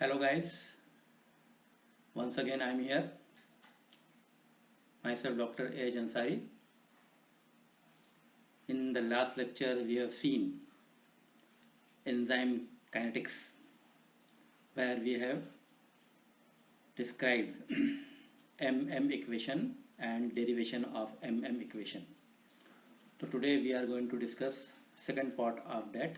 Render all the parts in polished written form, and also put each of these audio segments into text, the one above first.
Hello guys, once again I am here, myself Dr. A. Ansari. In the last lecture we have seen enzyme kinetics, where we have described MM equation and derivation of MM equation. So today we are going to discuss second part of that.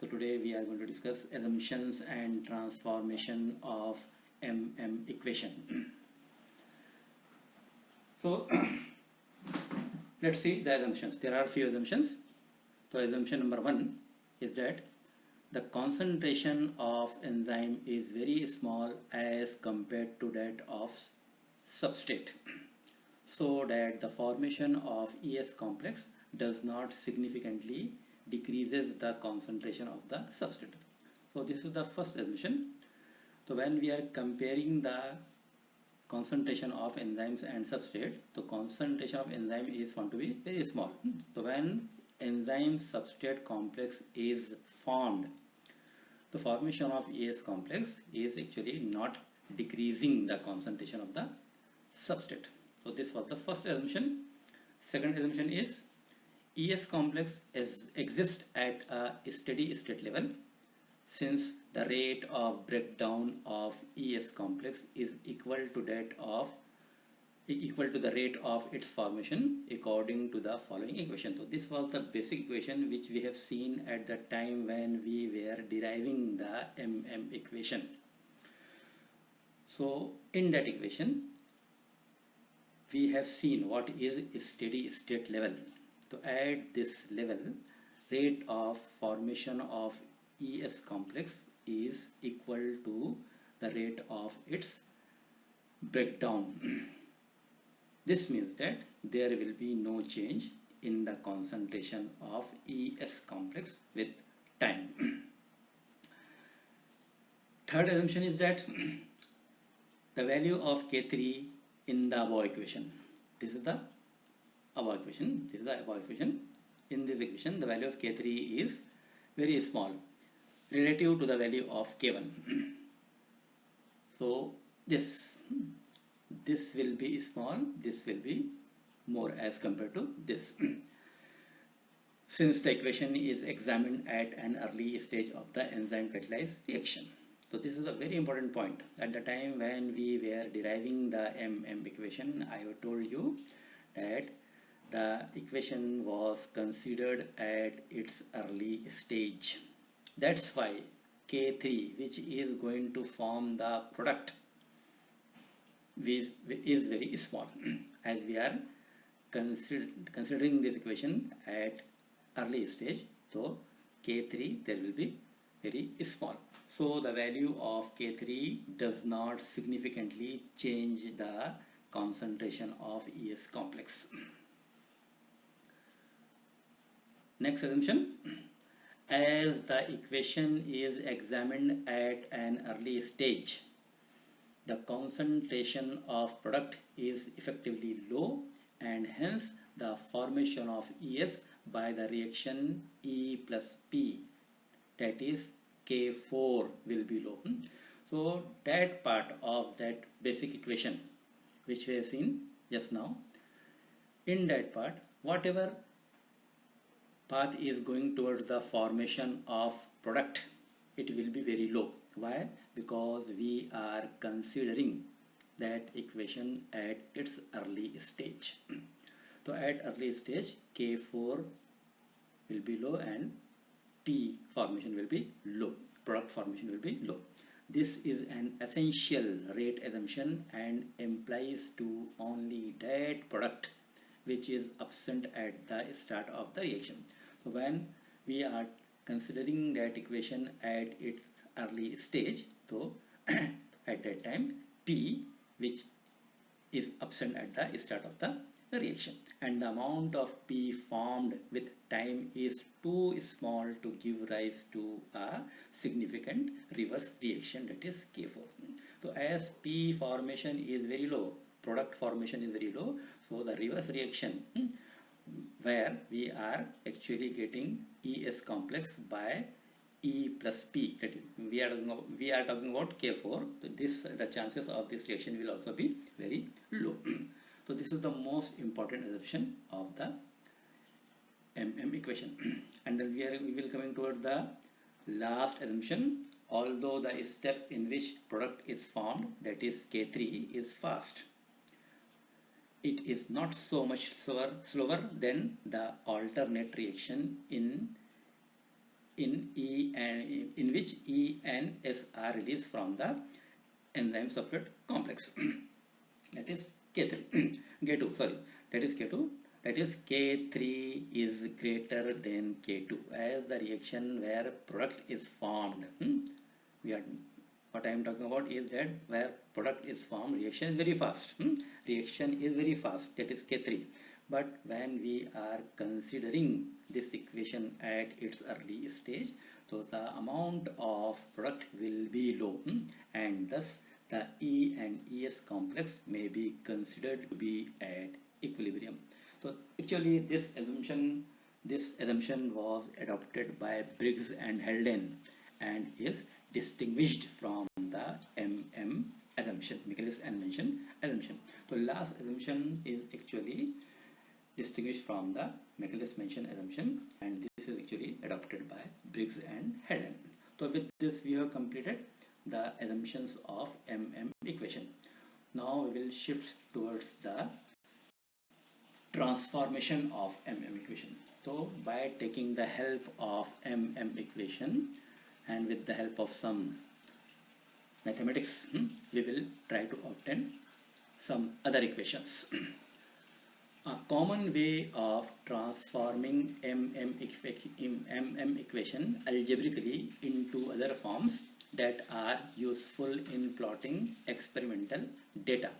So today we are going to discuss assumptions and transformation of MM equation. So let's see the assumptions. There are few assumptions. So assumption number one is that the concentration of enzyme is very small as compared to that of substrate, so that the formation of ES complex does not significantly decreases the concentration of the substrate. So this is the first assumption. So when we are comparing the concentration of enzymes and substrate, the concentration of enzyme is found to be very small. So when enzyme substrate complex is formed, the formation of ES complex is actually not decreasing the concentration of the substrate. So this was the first assumption. Second assumption is ES complex exists at a steady state level, since the rate of breakdown of ES complex is equal to the rate of its formation according to the following equation. So this was the basic equation which we have seen at the time when we were deriving the MM equation. So in that equation we have seen what is steady state level. So at this level, rate of formation of ES complex is equal to the rate of its breakdown. This means that there will be no change in the concentration of ES complex with time. Third assumption is that the value of K3 in the above equation. This is the above equation. This is the above equation. In this equation, the value of K3 is very small relative to the value of K1. So this will be small, this will be more as compared to this. Since the equation is examined at an early stage of the enzyme catalyzed reaction. So this is a very important point. At the time when we were deriving the MM equation, I have told you that the equation was considered at its early stage. That's why K3, which is going to form the product, is very small, as we are considering this equation at early stage. So K3 there will be very small. So the value of K3 does not significantly change the concentration of ES complex. Next assumption, as the equation is examined at an early stage, the concentration of product is effectively low, and hence the formation of ES by the reaction E plus P, that is K4, will be low. So that part of that basic equation which we have seen just now, in that part whatever path is going towards the formation of product, it will be very low. Why? Because we are considering that equation at its early stage. So at early stage K4 will be low and P formation will be low, product formation will be low. This is an essential rate assumption and implies to only that product which is absent at the start of the reaction. So when we are considering that equation at its early stage, so at that time P, which is absent at the start of the reaction, and the amount of P formed with time is too small to give rise to a significant reverse reaction, that is K4. So as P formation is very low, product formation is very low, so the reverse reaction where we are actually getting ES complex by E plus P. We are talking about K4. So the chances of this reaction will also be very low. So this is the most important assumption of the MM equation. And then we will coming toward the last assumption. Although the step in which product is formed, that is K3, is fast, it is not so much slower than the alternate reaction in which E and S are released from the enzyme substrate complex. That is K3, K2, sorry, that is K2. That is K3 is greater than K2 as the reaction where product is formed. What I am talking about is that where product is formed, reaction is very fast. Reaction is very fast, that is K3. But when we are considering this equation at its early stage, so the amount of product will be low, and thus the E and ES complex may be considered to be at equilibrium. So actually this assumption was adopted by Briggs and Haldane and is distinguished from the MM assumption, Michaelis-Menten assumption. So last assumption is actually distinguished from the Michaelis-Menten assumption, and this is actually adopted by Briggs and Haldane. So with this we have completed the assumptions of MM equation. Now we will shift towards the transformation of MM equation. So by taking the help of MM equation and with the help of some mathematics, we will try to obtain some other equations. A common way of transforming MM equation algebraically into other forms that are useful in plotting experimental data.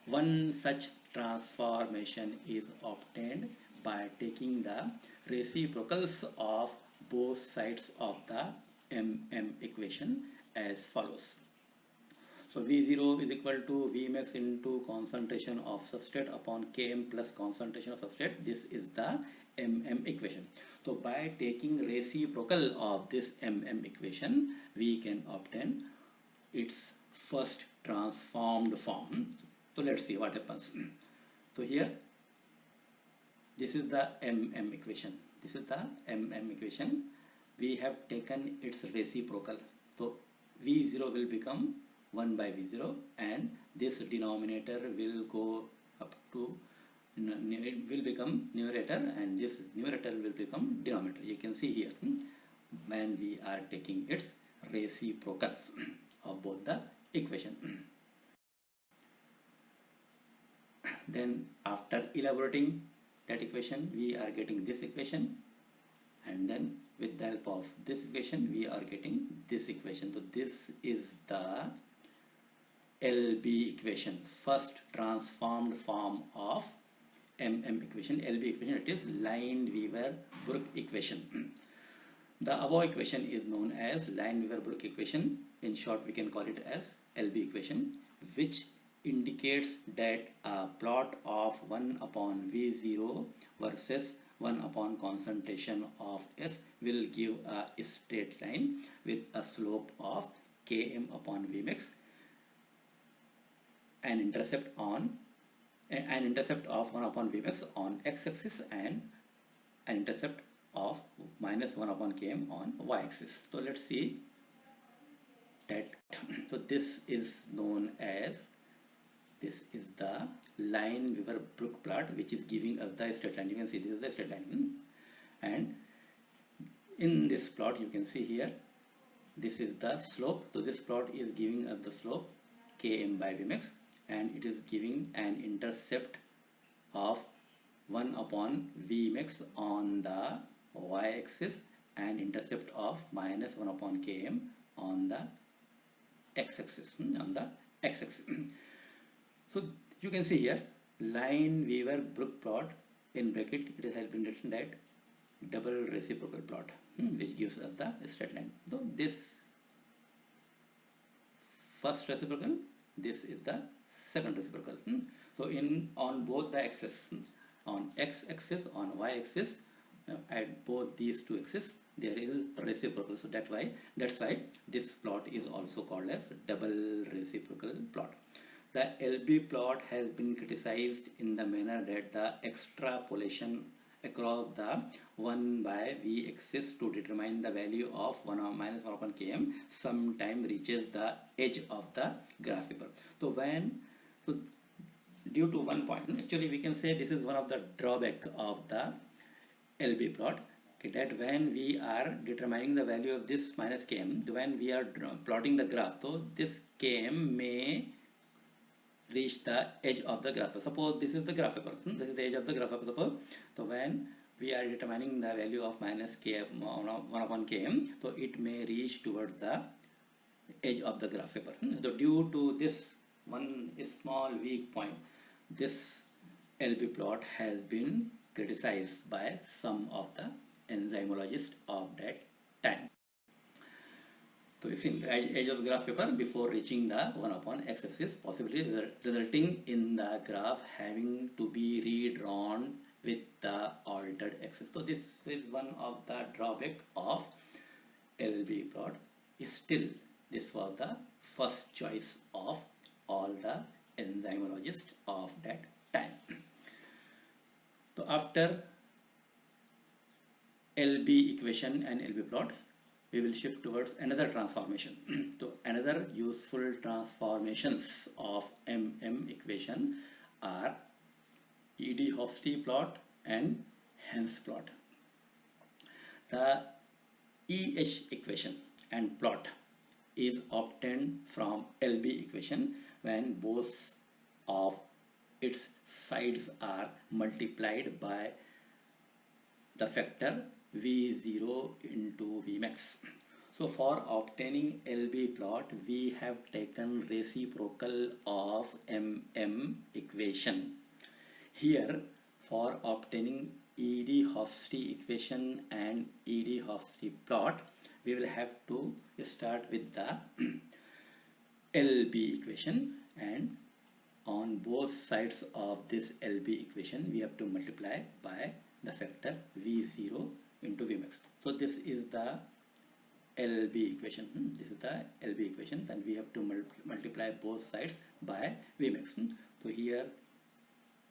One such transformation is obtained by taking the reciprocals of both sides of the MM equation as follows. So V0 is equal to Vmax into concentration of substrate upon Km plus concentration of substrate. This is the MM equation. So by taking reciprocal of this MM equation, we can obtain its first transformed form. So let's see what happens. So here, this is the MM equation. This is the MM equation. We have taken its reciprocal. So V0 will become 1 by V0, and this denominator will go up to, it will become numerator, and this numerator will become denominator. You can see here when we are taking its reciprocals of both the equation. Then after elaborating that equation, we are getting this equation, and then with the help of this equation we are getting this equation. So this is the LB equation, first transformed form of MM equation. LB equation, it is Lineweaver-Burk equation. The above equation is known as Lineweaver-Burk equation. In short, we can call it as LB equation, which indicates that a plot of 1 upon V0 versus 1 upon concentration of S will give a straight line with a slope of Km upon Vmax, an intercept of 1 upon Vmax on x-axis and an intercept of minus 1 upon Km on y-axis. So let's see that. So this is known as, this is the Lineweaver-Burk plot, which is giving us the straight line. You can see this is the straight line, and in this plot you can see here this is the slope. So this plot is giving us the slope Km by Vmax, and it is giving an intercept of 1 upon Vmax on the y-axis and intercept of minus 1 upon Km on the x-axis. So you can see here Lineweaver-Burk plot, in bracket it has been written that double reciprocal plot, which gives us the straight line. So this first reciprocal, this is the second reciprocal. So on both the axes, on x-axis, on y-axis, at both these two axes there is reciprocal. So that's why this plot is also called as double reciprocal plot. The LB plot has been criticized in the manner that the extrapolation across the 1 by v axis to determine the value of 1 or minus 1 upon km sometime reaches the edge of the graph paper. So due to one point, actually we can say this is one of the drawback of the LB plot, okay, that when we are determining the value of this minus km, when we are plotting the graph, so this km may reach the edge of the graph. Suppose this is the graph paper, this is the edge of the graph paper, suppose. So when we are determining the value of minus km 1 upon km, so it may reach towards the edge of the graph paper. So due to this one small weak point, this LB plot has been criticized by some of the enzymologists of that time. So you see edge of the graph paper before reaching the 1 upon x-axis, possibly resulting in the graph having to be redrawn with the altered axis. So this is one of the drawback of LB plot. Still, this was the first choice of all the enzymologists of that time. So after LB equation and LB plot, we will shift towards another transformation. So another useful transformations of MM equation are Eadie-Hofstee plot and Hens plot. The EH equation and plot is obtained from LB equation when both of its sides are multiplied by the factor V0 into Vmax. So for obtaining LB plot, we have taken reciprocal of MM equation. Here, for obtaining Eadie-Hofstee equation and Eadie-Hofstee plot, we will have to start with the LB equation, and on both sides of this LB equation we have to multiply by the factor V0 into Vmax. So this is the LB equation. This is the LB equation. Then we have to multiply both sides by Vmax. So here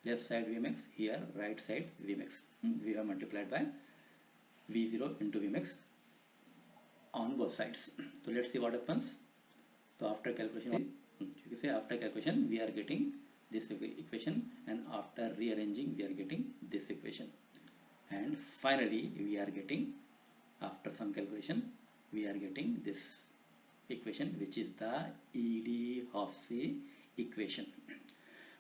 left side Vmax, here right side Vmax. We have multiplied by V0 into Vmax on both sides. So let's see what happens. So after calculation, you can say after calculation we are getting this equation, and after rearranging we are getting this equation, and finally we are getting, after some calculation, we are getting this equation, which is the Eadie-Hofstee equation.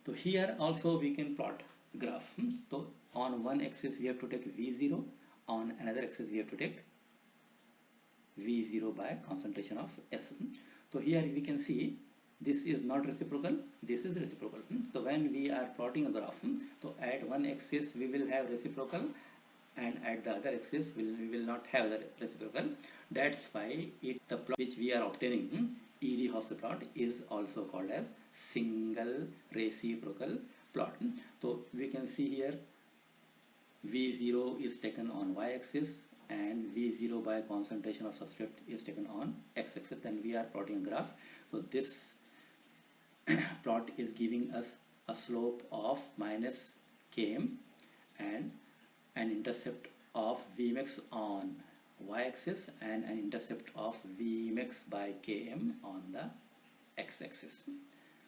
So here also we can plot graph. So on one axis we have to take V0, on another axis we have to take V0 by concentration of S. So here we can see this is not reciprocal, this is reciprocal. So when we are plotting a graph, so at one axis we will have reciprocal, and at the other axis we will not have the reciprocal. That's why the plot which we are obtaining, Eadie-Hofstee plot, is also called as single reciprocal plot. So we can see here V0 is taken on y-axis and V0 by concentration of substrate is taken on x-axis. Then we are plotting a graph. So this plot is giving us a slope of minus km and an intercept of Vmax on y-axis and an intercept of Vmax by km on the x-axis.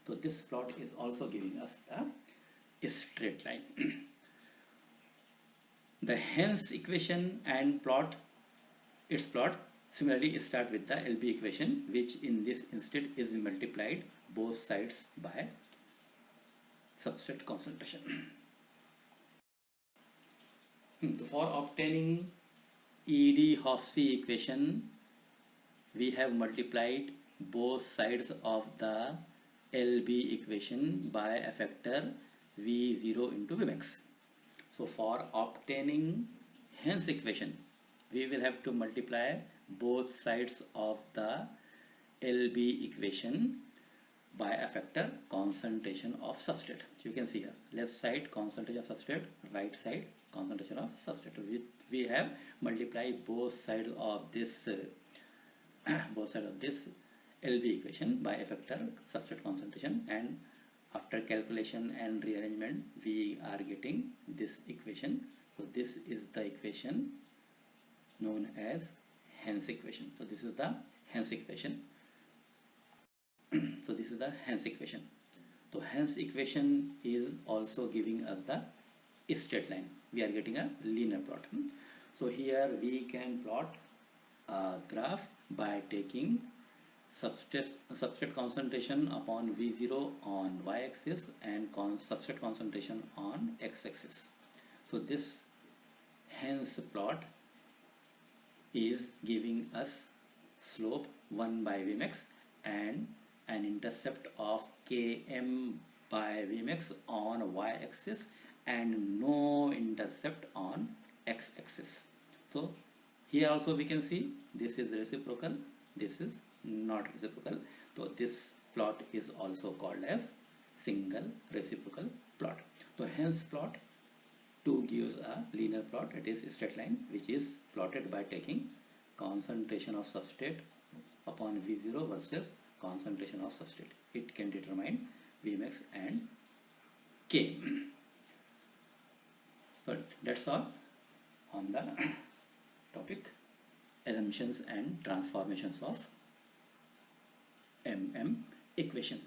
So this plot is also giving us the straight line. The Hens equation and plot, its plot, similarly start with the LB equation, which in this instead is multiplied both sides by substrate concentration. For obtaining Eadie-Hofstee equation, we have multiplied both sides of the LB equation by a factor V0 into Vmax. So for obtaining Hens equation, we will have to multiply both sides of the LB equation by a factor concentration of substrate. So you can see here, left side concentration of substrate, right side concentration of substrate. We have multiplied both sides of this LV equation by a factor substrate concentration, and after calculation and rearrangement we are getting this equation. So this is the equation known as Hence equation. So this is the Hence equation. So this is the Hence equation. So Hence equation is also giving us the straight line. We are getting a linear plot. So here we can plot a graph by taking substrate concentration upon V0 on y-axis and substrate concentration on x-axis. So this Hence plot is giving us slope 1 by Vmax and an intercept of Km by Vmax on y-axis and no intercept on x-axis. So here also we can see this is reciprocal, this is not reciprocal. So this plot is also called as single reciprocal plot. So Hence plot 2 gives a linear plot, it is a straight line which is plotted by taking concentration of substrate upon V0 versus concentration of substrate. It can determine Vmax and K. So that's all on the topic assumptions and transformations of MM equation.